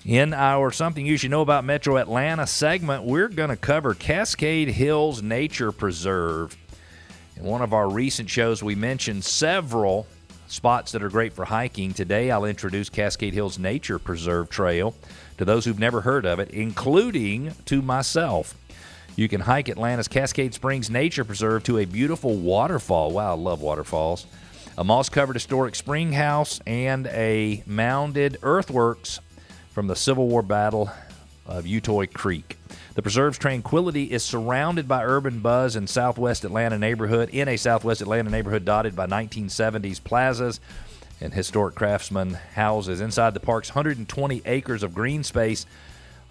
In our Something You Should Know About Metro Atlanta segment, we're going to cover Cascade Hills Nature Preserve. In one of our recent shows, we mentioned several spots that are great for hiking. Today, I'll introduce Cascade Hills Nature Preserve Trail to those who've never heard of it, including to myself. You can hike Atlanta's Cascade Springs Nature Preserve to a beautiful waterfall. Wow, I love waterfalls. A moss-covered historic spring house and a mounded earthworks from the Civil War Battle of Utoy Creek. The preserve's tranquility is surrounded by urban buzz in a Southwest Atlanta neighborhood dotted by 1970s plazas and historic craftsman houses. Inside the park's 120 acres of green space,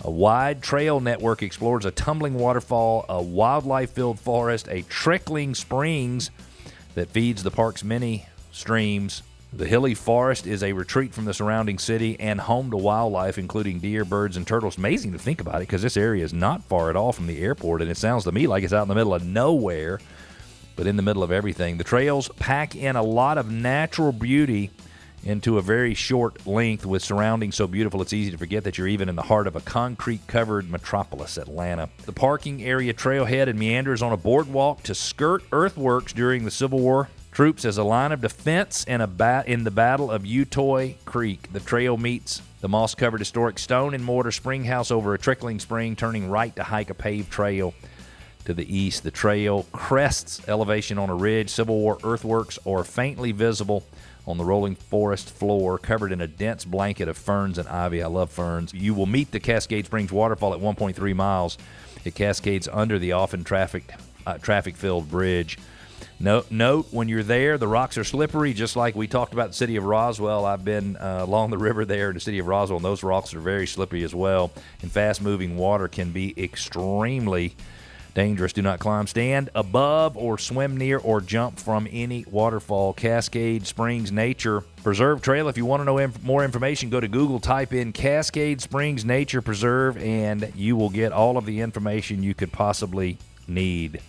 a wide trail network explores a tumbling waterfall, a wildlife-filled forest, a trickling springs that feeds the park's many streams. The hilly forest is a retreat from the surrounding city and home to wildlife, including deer, birds, and turtles. Amazing to think about it, because this area is not far at all from the airport, and it sounds to me like it's out in the middle of nowhere, but in the middle of everything. The trails pack in a lot of natural beauty into a very short length, with surroundings so beautiful it's easy to forget that you're even in the heart of a concrete-covered metropolis, Atlanta. The parking area trailhead and meanders on a boardwalk to skirt earthworks during the Civil War troops as a line of defense in the Battle of Utoy Creek. The trail meets the moss-covered historic stone and mortar spring house over a trickling spring, turning right to hike a paved trail to the east. The trail crests elevation on a ridge. Civil War earthworks are faintly visible on the rolling forest floor, covered in a dense blanket of ferns and ivy. I love ferns. You will meet the Cascade Springs waterfall at 1.3 miles. It cascades under the often traffic-filled bridge. Note, when you're there, the rocks are slippery, just like we talked about the city of Roswell. I've been along the river there in the city of Roswell, and those rocks are very slippery as well. And fast-moving water can be extremely dangerous. Do not climb, stand above, or swim near or jump from any waterfall. Cascade Springs Nature Preserve Trail. If you want to know more information, go to Google, type in Cascade Springs Nature Preserve, and you will get all of the information you could possibly need.